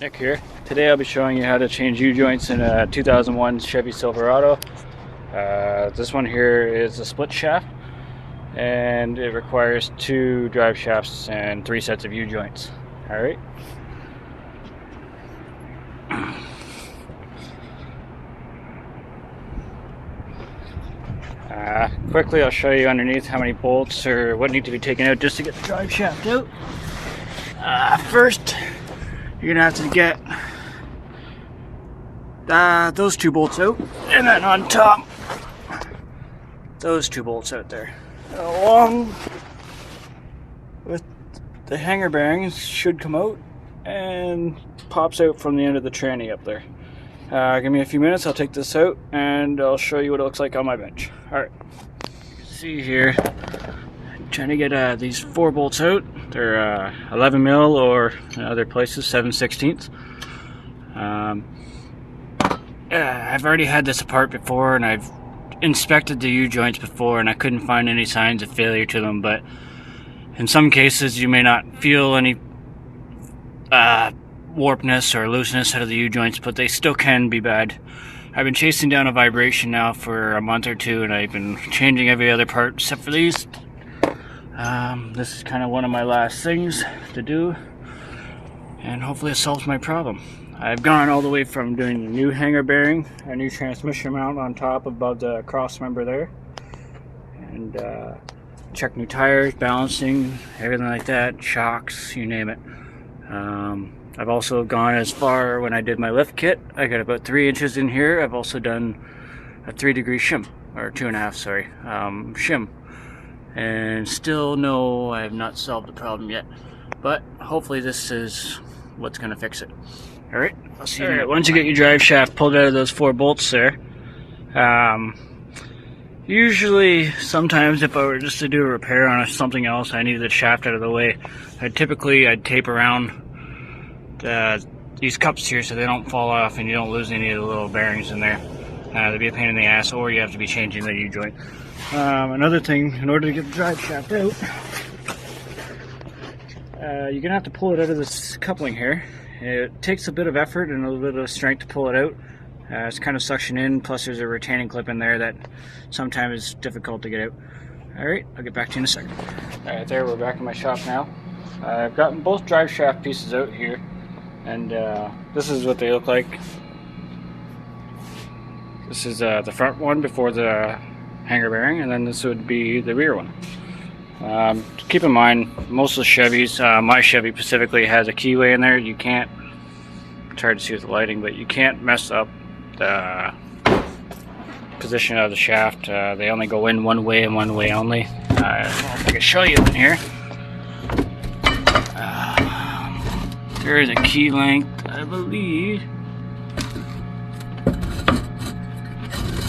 Nick here. Today I'll be showing you how to change U-joints in a 2001 Chevy Silverado. This one here is a split shaft and it requires 2 drive shafts and 3 sets of U-joints. Alright. Quickly I'll show you underneath how many bolts or what need to be taken out just to get the drive shaft out. First, you're gonna have to get those 2 bolts out, and then on top, those 2 bolts out there, along with the hanger bearings should come out and pops out from the end of the tranny up there. Give me a few minutes, I'll take this out and I'll show you what it looks like on my bench. Alright, see here, I'm trying to get these 4 bolts out. They're 11 mil or in other places 7/16. I've already had this apart before and I've inspected the U-joints before and I couldn't find any signs of failure to them, but in some cases you may not feel any warpness or looseness out of the U-joints, but they still can be bad. I've been chasing down a vibration now for a month or 2 and I've been changing every other part except for these. This is kind of one of my last things to do, and hopefully it solves my problem. I've gone all the way from doing the new hanger bearing, a new transmission mount on top above the cross member there, and check new tires, balancing, everything like that, shocks, you name it. I've also gone as far when I did my lift kit. I got about 3 inches in here. I've also done a 3-degree shim, or 2.5, sorry, shim. And still no, I have not solved the problem yet. But hopefully this is what's going to fix it. Alright, I'll see you in a minute. Once you get your drive shaft pulled out of those 4 bolts there, usually, sometimes if I were just to do a repair on something else, I needed the shaft out of the way, I'd tape around these cups here so they don't fall off and you don't lose any of the little bearings in there. They'd be a pain in the ass, or you have to be changing the U-joint. Another thing, in order to get the drive shaft out, you're gonna have to pull it out of this coupling here. It takes a bit of effort and a little bit of strength to pull it out. It's kind of suction in, plus there's a retaining clip in there that sometimes is difficult to get out. Alright, I'll get back to you in a second. Alright, there, we're back in my shop now. I've gotten both drive shaft pieces out here, and this is what they look like. This is the front one before the hanger bearing, and then this would be the rear one. Keep in mind, most of the Chevys, my Chevy specifically, has a keyway in there. You can't, it's hard to see with the lighting, but you can't mess up the position of the shaft. They only go in one way and one way only. If I can show you in here. There is a key length, I believe.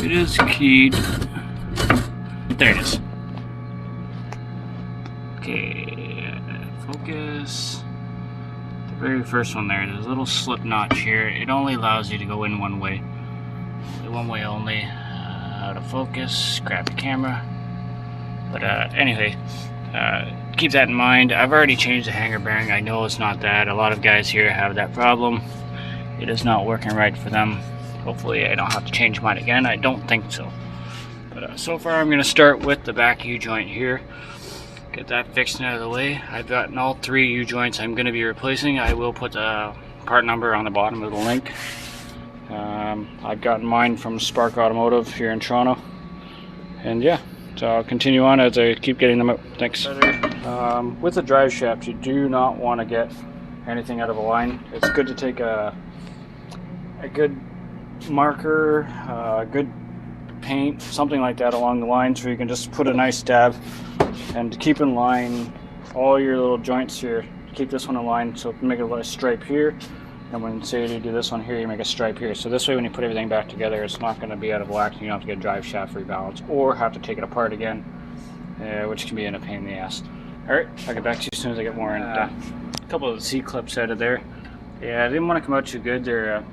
It is keyed. There it is. Okay, focus. The very first one there, there's a little slip notch here. It only allows you to go in one way. One way only. Out of focus, grab the camera. But anyway, keep that in mind. I've already changed the hanger bearing. I know it's not that. A lot of guys here have that problem. It is not working right for them. Hopefully I don't have to change mine again. I don't think so. But so far I'm going to start with the back U-joint here. Get that fixed and out of the way. I've gotten all 3 U-joints I'm going to be replacing. I will put the part number on the bottom of the link. I've gotten mine from Spark Automotive here in Toronto. And yeah, so I'll continue on as I keep getting them out. Thanks. With the drive shaft, you do not want to get anything out of a line. It's good to take a good marker, good paint, something like that along the lines where you can just put a nice dab and keep in line all your little joints here. Keep this one in line, so make a little stripe here, and when say you do this one here, you make a stripe here. So this way when you put everything back together, it's not going to be out of whack and you don't have to get a drive shaft rebalance or have to take it apart again, which can be a pain in the ass. Alright, I'll get back to you as soon as I get more in. A couple of the C-clips out of there. Yeah, I didn't want to come out too good. They're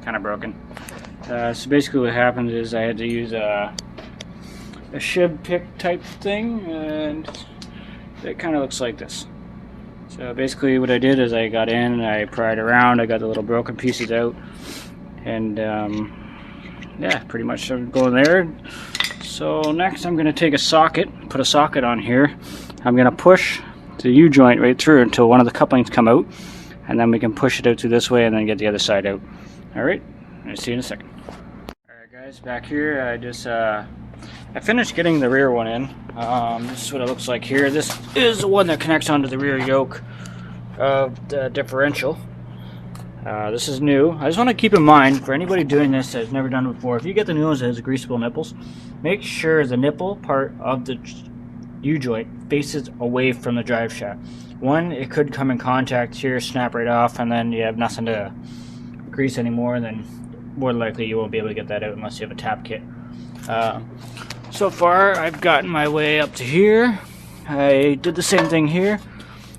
kind of broken. So basically what happened is I had to use a shiv pick type thing, and it kind of looks like this. So basically what I did is I got in and I pried around, I got the little broken pieces out, and yeah, pretty much I'm going there. So next I'm going to take a socket, put a socket on here. I'm going to push the U-joint right through until one of the couplings come out, and then we can push it out through this way and then get the other side out. Alright, I'll see you in a second. Alright guys, back here I finished getting the rear one in. This is what it looks like here. This is the one that connects onto the rear yoke of the differential. This is new. I just want to keep in mind, for anybody doing this that's never done it before, if you get the new ones that has greasable nipples, make sure the nipple part of the U-joint faces away from the drive shaft. One, it could come in contact here, snap right off, and then you have nothing to grease anymore, and then more likely you won't be able to get that out unless you have a tap kit. So far I've gotten my way up to here. I did the same thing here.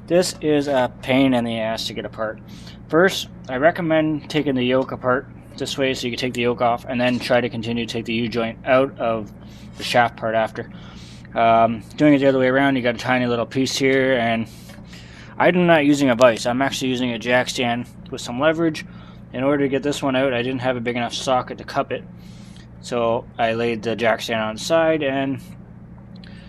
This is a pain in the ass to get apart. First, I recommend taking the yoke apart this way so you can take the yoke off, and then try to continue to take the U-joint out of the shaft part after. Doing it the other way around, you got a tiny little piece here, and I'm not using a vise. I'm actually using a jack stand with some leverage. In order to get this one out, I didn't have a big enough socket to cup it. So I laid the jack stand on the side and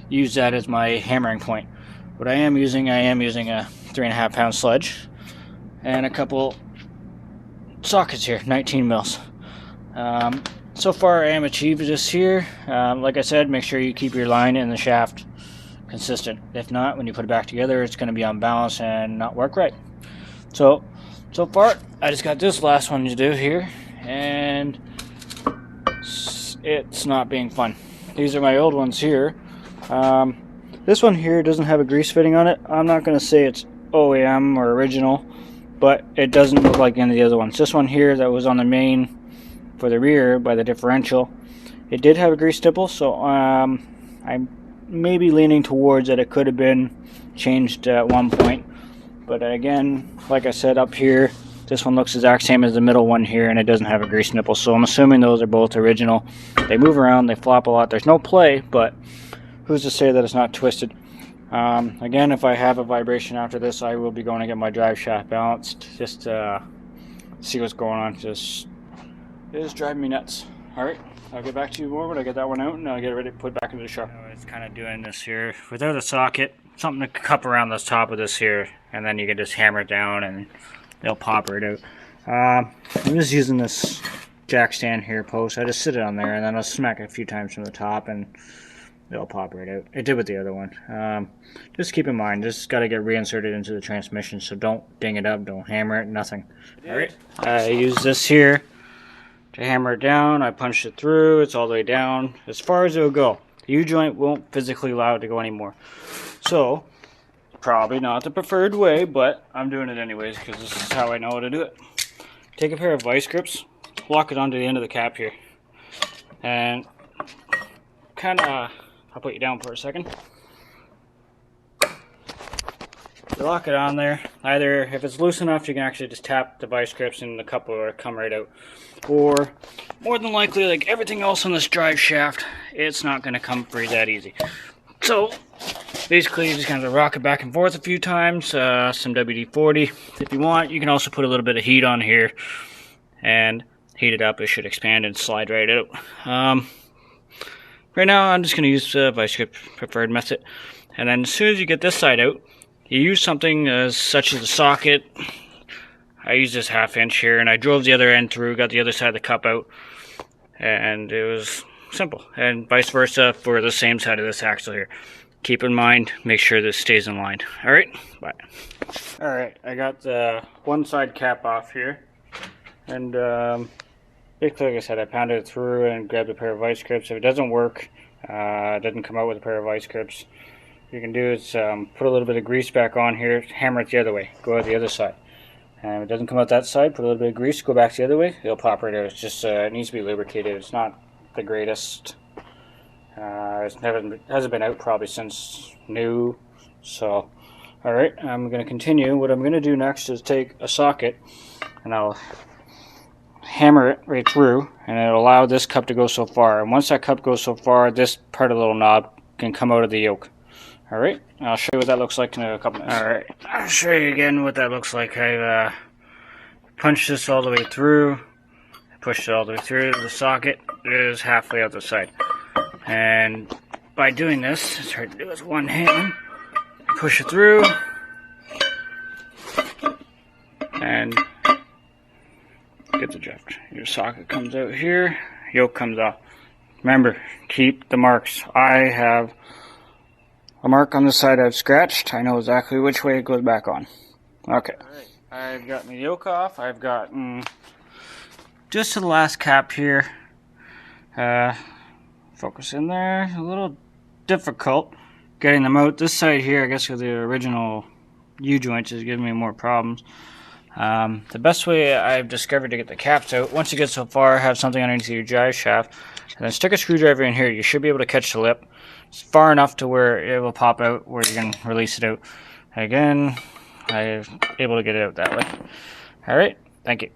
used that as my hammering point. What I am using a 3.5 pound sledge and a couple sockets here, 19 mils. So far I am achieved this here. Like I said, make sure you keep your line in the shaft consistent. If not, when you put it back together, it's going to be unbalanced and not work right. So far I just got this last one to do here, and it's not being fun. These are my old ones here. This one here doesn't have a grease fitting on it. I'm not going to say it's OEM or original, but it doesn't look like any of the other ones. This one here that was on the main for the rear by the differential, it did have a grease nipple, so I'm maybe leaning towards that it could have been changed at one point. But again, like I said, up here, this one looks the exact same as the middle one here, and it doesn't have a grease nipple, so I'm assuming those are both original. They move around, they flop a lot. There's no play, but who's to say that it's not twisted? Again, if I have a vibration after this, I will be going to get my drive shaft balanced, just to see what's going on. It is driving me nuts. Alright, I'll get back to you more when I get that one out, and I'll get it ready to put back into the shop. It's kind of doing this here without a socket, something to cup around the top of this here, and then you can just hammer it down and they'll pop right out. I'm just using this jack stand here post. I just sit it on there and then I'll smack it a few times from the top and they'll pop right out. It did with the other one. Just keep in mind, this has got to get reinserted into the transmission, so don't ding it up, don't hammer it, nothing. Alright, I use this here to hammer it down. I punched it through, it's all the way down as far as it will go. The U-joint won't physically allow it to go anymore. So, probably not the preferred way, but I'm doing it anyways because this is how I know how to do it. Take a pair of vice grips, lock it onto the end of the cap here, and kind of, I'll put you down for a second. You lock it on there. Either if it's loose enough, you can actually just tap the vice grips and the cup will come right out. Or more than likely, like everything else on this drive shaft, it's not going to come free that easy. So basically, you just kind of rock it back and forth a few times. Some WD-40 if you want. You can also put a little bit of heat on here and heat it up. It should expand and slide right out. Right now, I'm just going to use the vice grip preferred method. And then as soon as you get this side out, you use something such as a socket. I used this 1/2 inch here, and I drove the other end through, got the other side of the cup out, and it was simple. And vice versa for the same side of this axle here. Keep in mind, make sure this stays in line. Alright, bye. Alright, I got the one side cap off here, and basically, like I said, I pounded it through and grabbed a pair of vice grips. If it doesn't work, it doesn't come out with a pair of vice grips, what you can do is put a little bit of grease back on here, hammer it the other way, go out the other side. And if it doesn't come out that side, put a little bit of grease, go back the other way, it'll pop right out. It's just, it needs to be lubricated. It's not the greatest. It hasn't been out probably since new. So, alright, I'm going to continue. What I'm going to do next is take a socket and I'll hammer it right through, and it'll allow this cup to go so far. And once that cup goes so far, this part of the little knob can come out of the yoke. Alright, I'll show you what that looks like in a couple minutes. Alright, I'll show you again what that looks like. I've punched this all the way through, pushed it all the way through. The socket is halfway out the side. And by doing this, it's hard to do with one hand. Push it through. And get the drift. Your socket comes out here, yoke comes off. Remember, keep the marks. I have a mark on the side I've scratched. I know exactly which way it goes back on. Okay. Alright, I've got my yoke off. I've gotten just to the last cap here. Focus in there. A little difficult getting them out. This side here, I guess with the original U-joints is giving me more problems. The best way I've discovered to get the caps out, once you get so far, have something underneath your drive shaft, and then stick a screwdriver in here. You should be able to catch the lip. It's far enough to where it will pop out, where you can release it out. Again, I'm able to get it out that way. Alright, thank you.